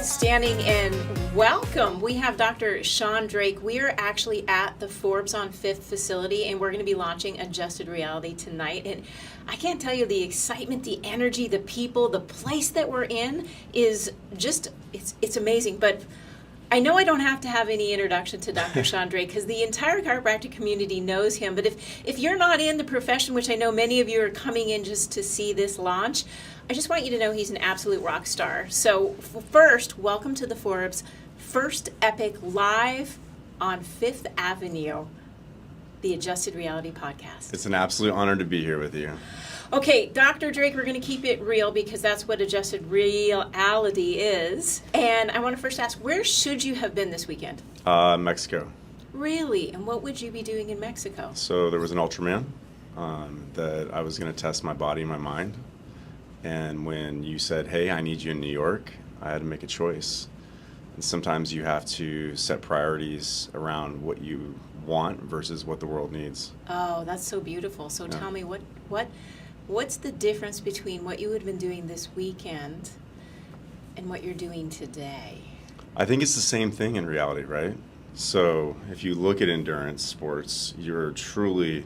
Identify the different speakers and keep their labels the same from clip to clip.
Speaker 1: Outstanding, and welcome. We have Dr. Sean Drake. We are actually at the Forbes on 5th facility, and we're going to be launching Adjusted Reality tonight. And I can't tell you, the excitement, the energy, the people, the place that we're in is just, it's amazing. But I know I don't have to have any introduction to Dr. Sean Drake because the entire chiropractic community knows him. But if you're not in the profession, which I know many of you are coming in just to see this launch, I just want you to know he's an absolute rock star. So first, welcome to the Forbes first epic live on 5th Avenue, the Adjusted Reality podcast.
Speaker 2: It's an absolute honor to be here with you.
Speaker 1: Okay, Dr. Drake, we're going to keep it real because that's what Adjusted Reality is. And I want to first ask, where should you have been this weekend?
Speaker 2: Mexico.
Speaker 1: Really? And what would you be doing in Mexico?
Speaker 2: So there was an Ultraman that I was going to test my body and my mind. And when you said, hey, I need you in New York, I had to make a choice. And sometimes you have to set priorities around what you want versus what the world needs.
Speaker 1: Oh, that's so beautiful. So tell me, what's the difference between what you had been doing this weekend and what you're doing today?
Speaker 2: I think it's the same thing in reality, right? So if you look at endurance sports, you're truly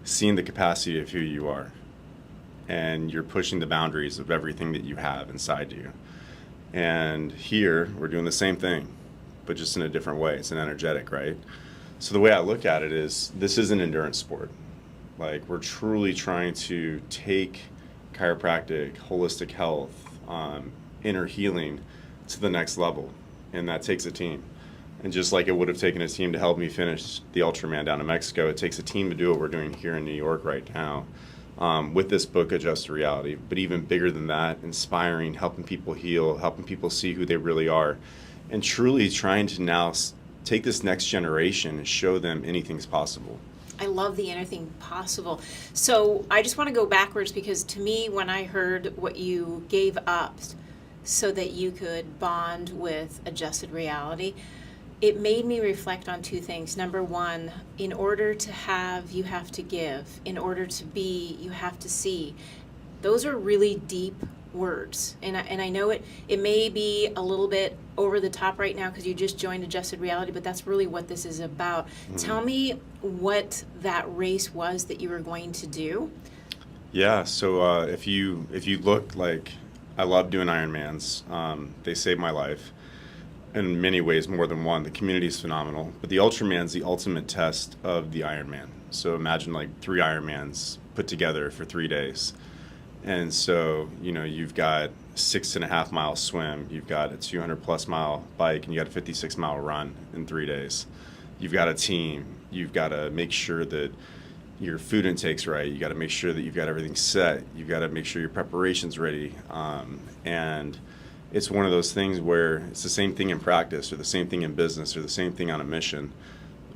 Speaker 2: seeing the capacity of who you are. And you're pushing the boundaries of everything that you have inside you. And here, we're doing the same thing, but just in a different way. It's an energetic, right? So the way I look at it is, this is an endurance sport. Like, we're truly trying to take chiropractic, holistic health, inner healing to the next level. And that takes a team. And just like it would have taken a team to help me finish the Ultraman down in Mexico, it takes a team to do what we're doing here in New York right now. With this book, Adjusted Reality, but even bigger than that, inspiring, helping people heal, helping people see who they really are, and truly trying to now take this next generation and show them anything's possible.
Speaker 1: I love the anything possible. So I just want to go backwards because to me, when I heard what you gave up so that you could bond with Adjusted Reality, it made me reflect on two things. Number one, in order to have, you have to give. In order to be, you have to see. Those are really deep words. And I know it may be a little bit over the top right now because you just joined Adjusted Reality, but that's really what this is about. Mm-hmm. Tell me what that race was that you were going to do.
Speaker 2: Yeah, so if you look, like, I love doing Ironmans. They saved my life. In many ways, more than one. The community is phenomenal, but the Ultraman's the ultimate test of the Ironman. So imagine like 3 Ironmans put together for 3 days. And so, you've got 6.5 mile swim, you've got a 200 plus mile bike, and you got a 56 mile run in 3 days. You've got a team, you've got to make sure that your food intake's right, you got to make sure that you've got everything set, you've got to make sure your preparation's ready, and it's one of those things where it's the same thing in practice or the same thing in business or the same thing on a mission.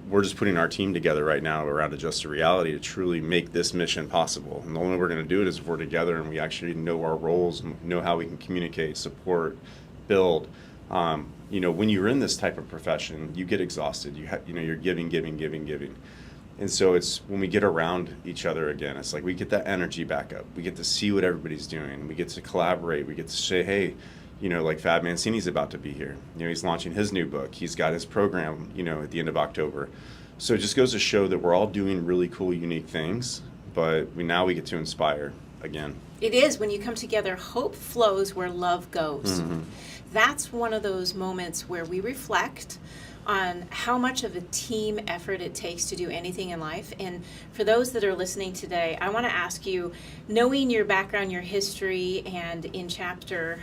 Speaker 2: We're just putting our team together right now around Adjusted Reality to truly make this mission possible. And the only way we're going to do it is if we're together and we actually know our roles and know how we can communicate, support, build. When you're in this type of profession, you get exhausted. You're giving. And so it's when we get around each other again, it's like we get that energy back up. We get to see what everybody's doing. We get to collaborate. We get to say, hey, like Fab Mancini's about to be here. He's launching his new book. He's got his program, at the end of October. So it just goes to show that we're all doing really cool, unique things, but now we get to inspire again.
Speaker 1: It is. When you come together, hope flows where love goes. Mm-hmm. That's one of those moments where we reflect on how much of a team effort it takes to do anything in life. And for those that are listening today, I want to ask you, knowing your background, your history, and in chapter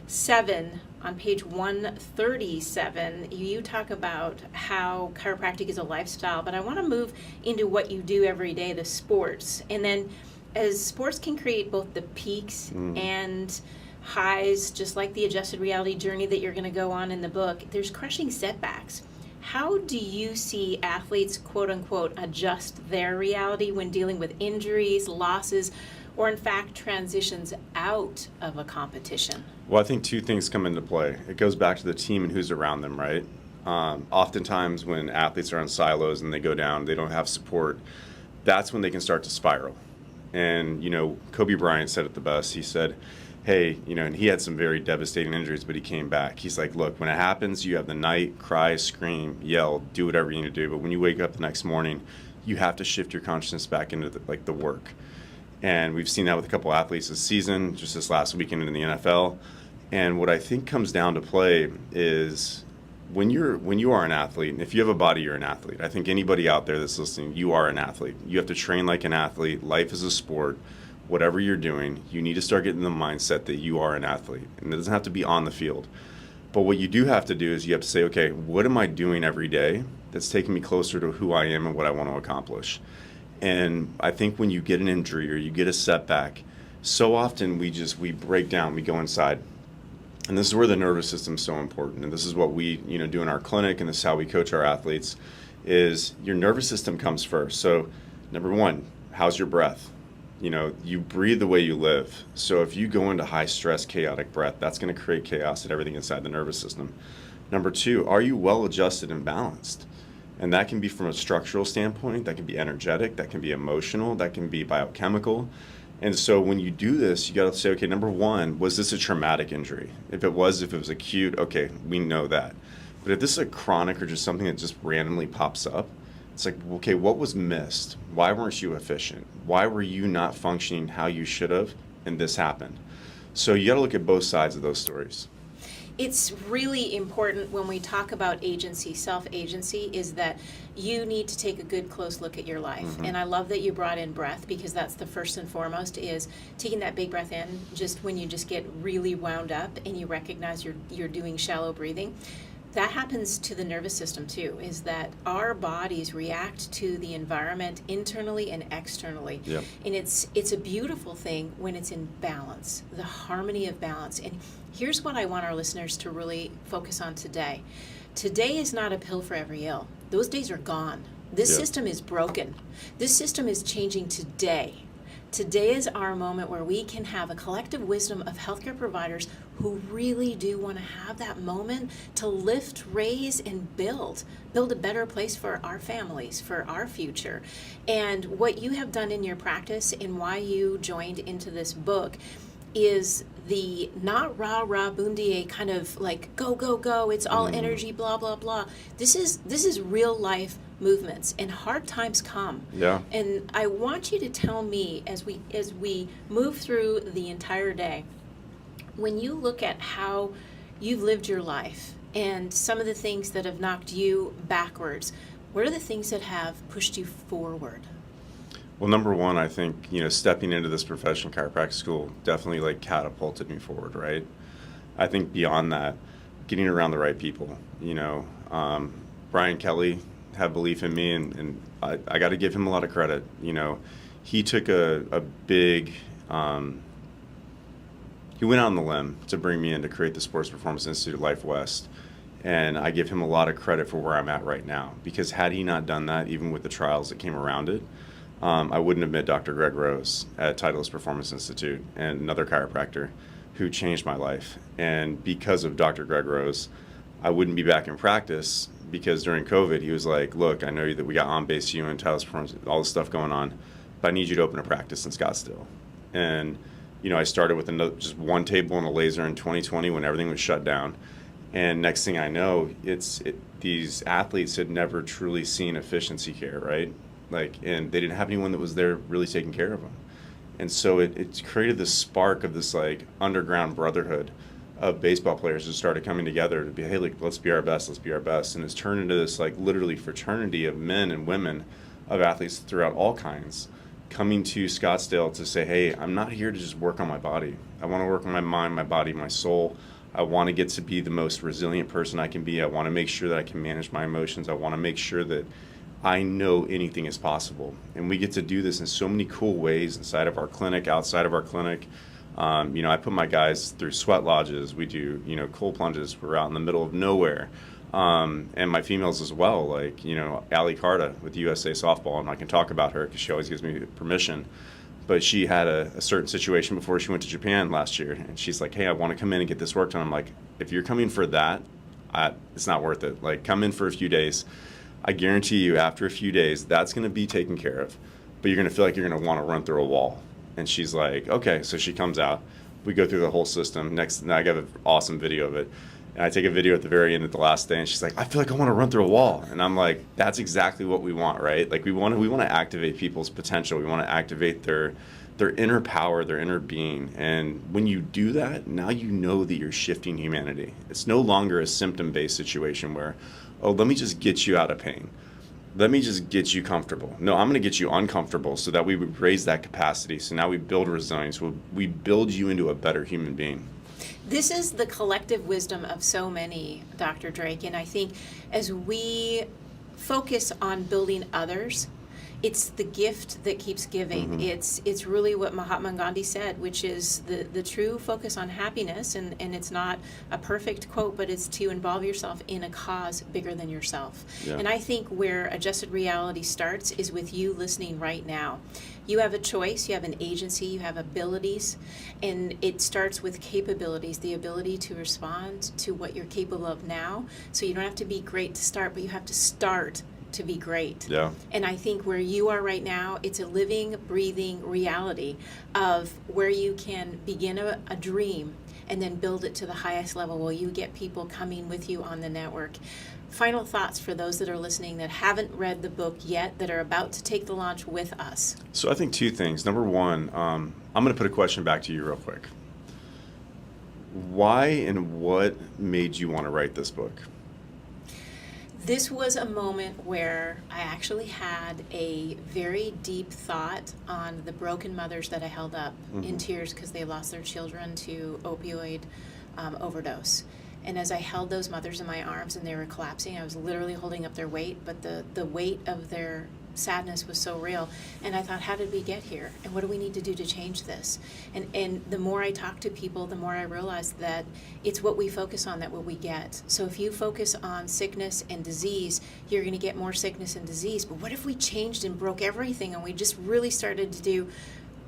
Speaker 1: 7 on page 137, you talk about how chiropractic is a lifestyle, but I want to move into what you do every day, the sports. And then as sports can create both the peaks and highs, just like the Adjusted Reality journey that you're going to go on in the book, there's crushing setbacks. How do you see athletes, quote unquote, adjust their reality when dealing with injuries, losses, or in fact transitions out of a competition?
Speaker 2: Well, I think 2 things come into play. It goes back to the team and who's around them, right? Oftentimes when athletes are in silos and they go down, they don't have support, that's when they can start to spiral. And, Kobe Bryant said it the best. He said, hey, and he had some very devastating injuries, but he came back. He's like, look, when it happens, you have the night, cry, scream, yell, do whatever you need to do. But when you wake up the next morning, you have to shift your consciousness back into the work. And we've seen that with a couple athletes this season, just this last weekend in the NFL. And what I think comes down to play is when you are an athlete, and if you have a body, you're an athlete. I think anybody out there that's listening, you are an athlete. You have to train like an athlete. Life is a sport. Whatever you're doing, you need to start getting the mindset that you are an athlete. And it doesn't have to be on the field. But what you do have to do is you have to say, okay, what am I doing every day that's taking me closer to who I am and what I want to accomplish? And I think when you get an injury or you get a setback, so often we break down, we go inside. And this is where the nervous system is so important. And this is what we do in our clinic, and this is how we coach our athletes, is your nervous system comes first. So number one, how's your breath? You breathe the way you live. So if you go into high stress, chaotic breath, that's going to create chaos and everything inside the nervous system. Number two, are you well adjusted and balanced? And that can be from a structural standpoint, that can be energetic, that can be emotional, that can be biochemical. And so when you do this, you got to say, okay, number one, was this a traumatic injury? If it was acute, okay, we know that. But if this is a chronic or just something that just randomly pops up, it's like, okay, what was missed? Why weren't you efficient? Why were you not functioning how you should have? And this happened. So you got to look at both sides of those stories.
Speaker 1: It's really important when we talk about agency, self-agency, is that you need to take a good close look at your life. Mm-hmm. And I love that you brought in breath, because that's the first and foremost, is taking that big breath in just when you just get really wound up and you recognize you're doing shallow breathing. That happens to the nervous system too, is that our bodies react to the environment internally and externally.
Speaker 2: Yep.
Speaker 1: And it's a beautiful thing when it's in balance, the harmony of balance. And here's what I want our listeners to really focus on today. Today is not a pill for every ill. Those days are gone. This system is broken. This system is changing today. Today is our moment where we can have a collective wisdom of healthcare providers who really do want to have that moment to lift, raise, and build a better place for our families, for our future. And what you have done in your practice and why you joined into this book is the not rah-rah bundier kind of like go, go, go, it's all energy, blah, blah, blah. This is real life movements, and hard times come.
Speaker 2: Yeah.
Speaker 1: And I want you to tell me, as we move through the entire day, when you look at how you've lived your life and some of the things that have knocked you backwards, what are the things that have pushed you forward?
Speaker 2: Well, number one, I think, stepping into this professional chiropractic school definitely catapulted me forward, right? I think beyond that, getting around the right people, Brian Kelly had belief in me, and I got to give him a lot of credit. He took a big, he went out on the limb to bring me in to create the Sports Performance Institute at Life West. And I give him a lot of credit for where I'm at right now, because had he not done that, even with the trials that came around it, I wouldn't have met Dr. Greg Rose at Titleist Performance Institute, and another chiropractor who changed my life. And because of Dr. Greg Rose, I wouldn't be back in practice, because during COVID, he was like, look, I know that we got On-Base U and Titleist Performance, all this stuff going on, but I need you to open a practice in Scottsdale. And, I started with just one table and a laser in 2020 when everything was shut down. And next thing I know, these athletes had never truly seen efficiency care, right? And they didn't have anyone that was there really taking care of them. And so it created this spark of this underground brotherhood of baseball players that started coming together to be, hey, let's be our best, and it's turned into this literally fraternity of men and women, of athletes throughout all kinds, coming to Scottsdale to say, hey, I'm not here to just work on my body. I want to work on my mind, my body, my soul. I want to get to be the most resilient person I can be. I want to make sure that I can manage my emotions. I want to make sure that I know anything is possible. And we get to do this in so many cool ways inside of our clinic, outside of our clinic. I put my guys through sweat lodges. We do, cold plunges. We're out in the middle of nowhere. And my females as well, Allie Carta with USA Softball, and I can talk about her because she always gives me permission. But she had a certain situation before she went to Japan last year, and she's like, hey, I want to come in and get this work done. I'm like, if you're coming for that, it's not worth it. Come in for a few days. I guarantee you, after a few days, that's going to be taken care of. But you're going to feel like you're going to want to run through a wall. And she's like, okay. So she comes out. We go through the whole system. Now I got an awesome video of it. And I take a video at the very end of the last day, and she's like, I feel like I want to run through a wall. And I'm like, that's exactly what we want, right? Like we want to activate people's potential. We want to activate their inner power, their inner being. And when you do that, now you know that you're shifting humanity. It's no longer a symptom-based situation where, oh, let me just get you out of pain. Let me just get you comfortable. No, I'm going to get you uncomfortable so that we would raise that capacity. So now we build resilience. We build you into a better human being.
Speaker 1: This is the collective wisdom of so many, Dr. Drake, and I think as we focus on building others, it's the gift that keeps giving. It's really what Mahatma Gandhi said, which is the true focus on happiness, and it's not a perfect quote, but it's to involve yourself in a cause bigger than yourself. Yeah. And I think where adjusted reality starts is with you listening right now. You have a choice, you have an agency, you have abilities, and it starts with capabilities, the ability to respond to what you're capable of now. So you don't have to be great to start, but you have to start to be great.
Speaker 2: Yeah.
Speaker 1: And I think where you are right now, it's a living, breathing reality of where you can begin a dream and then build it to the highest level while you get people coming with you on the network. Final thoughts for those that are listening that haven't read the book yet, that are about to take the launch with us.
Speaker 2: So I think two things. Number one, I'm going to put a question back to you real quick. Why and what made you want to write this book?
Speaker 1: This was a moment where I actually had a very deep thought on the broken mothers that I held up in tears because they lost their children to opioid overdose. And as I held those mothers in my arms and they were collapsing, I was literally holding up their weight, but the weight of their sadness was so real. And I thought, how did we get here? And what do we need to do to change this? And the more I talk to people, the more I realize that it's what we focus on that what we get. So if you focus on sickness and disease, you're going to get more sickness and disease. But what if we changed and broke everything and we just really started to do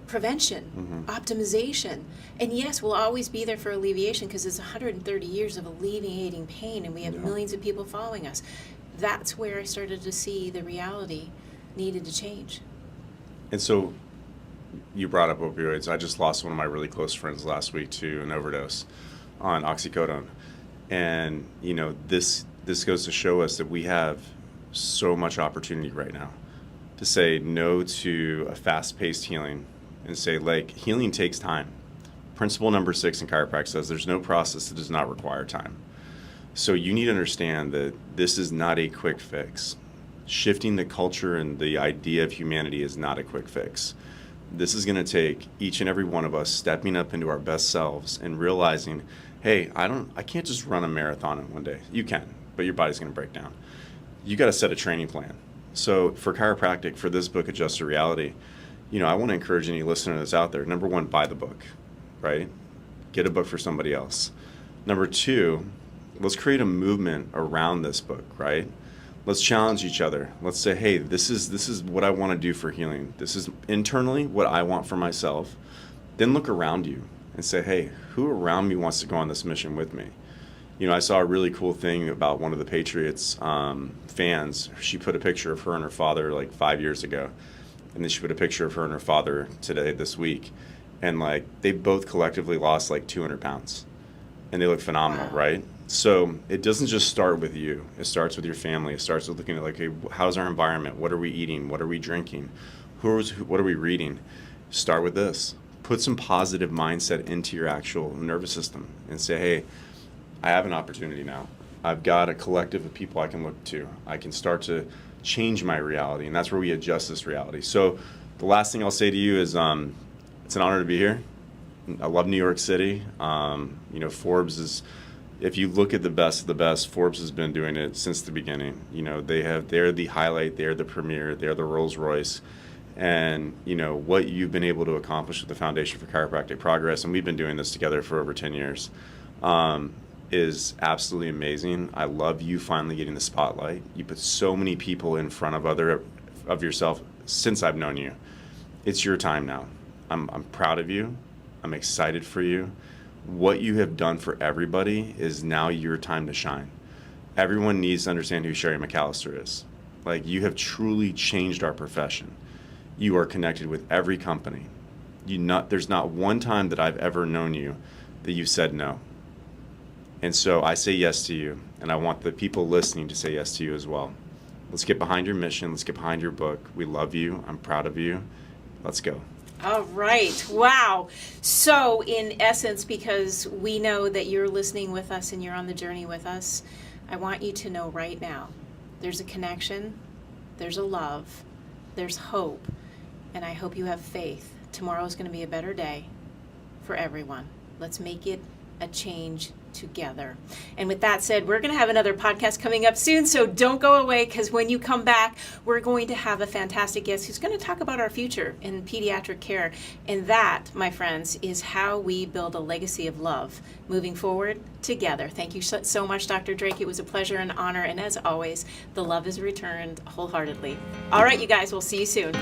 Speaker 1: prevention, optimization? And yes, we'll always be there for alleviation because it's 130 years of alleviating pain and we have millions of people following us. That's where I started to see the reality needed to change. And
Speaker 2: so you brought up opioids. I just lost one of my really close friends last week to an overdose on oxycodone. And, you know, this goes to show us that we have so much opportunity right now to say no to a fast-paced healing and say, like, healing takes time. Principle number 6 in chiropractic says there's no process that does not require time. So you need to understand that this is not a quick fix. Shifting the culture and the idea of humanity is not a quick fix. This is going to take each and every one of us stepping up into our best selves and realizing, hey, I can't just run a marathon in one day. You can, but your body's going to break down. You got to set a training plan. So for chiropractic, for this book, Adjusted Reality, you know, I want to encourage any listener that's out there. Number one, buy the book, right? Get a book for somebody else. Number two, let's create a movement around this book, right? Let's challenge each other. Let's say, hey, this is what I want to do for healing. This is internally what I want for myself. Then look around you and say, hey, who around me wants to go on this mission with me? You know, I saw a really cool thing about one of the Patriots fans. She put a picture of her and her father like 5 years ago. And then she put a picture of her and her father this week. And like, they both collectively lost like 200 pounds. And they look phenomenal, wow. Right? So it doesn't just start with you. It starts with your family. It starts with looking at like, hey, how's our environment? What are we eating? What are we drinking? What are we reading? Start with this. Put some positive mindset into your actual nervous system and say, hey, I have an opportunity now. I've got a collective of people I can look to. I can start to change my reality, and that's where we adjust this reality. So the last thing I'll say to you is it's an honor to be here. I love New York City. You know, Forbes is, if you look at the best of the best, Forbes has been doing it since the beginning. You know, they're the highlight, they're the premier, they're the Rolls Royce. And, you know, what you've been able to accomplish with the Foundation for Chiropractic Progress, and we've been doing this together for over 10 years, is absolutely amazing. I love you finally getting the spotlight. You put so many people in front of yourself since I've known you. It's your time now. I'm proud of you. I'm excited for you. What you have done for everybody is now your time to shine. Everyone needs to understand who Sherry McAllister is. Like, you have truly changed our profession. You are connected with every company, There's not one time that I've ever known you that you said no. And so I say yes to you, and I want the people listening to say yes to you as well. Let's get behind your mission. Let's get behind your book. We love you. I'm proud of you. Let's go.
Speaker 1: All right. Wow. So in essence, because we know that you're listening with us and you're on the journey with us, I want you to know right now, there's a connection, there's a love, there's hope, and I hope you have faith. Tomorrow's going to be a better day for everyone. Let's make it a change together. And with that said, we're going to have another podcast coming up soon, so don't go away, because when you come back, we're going to have a fantastic guest who's going to talk about our future in pediatric care. And that, my friends, is how we build a legacy of love moving forward together. Thank you so much, Dr. Drake. It was a pleasure and honor. And as always, the love is returned wholeheartedly. All right, you guys, we'll see you soon.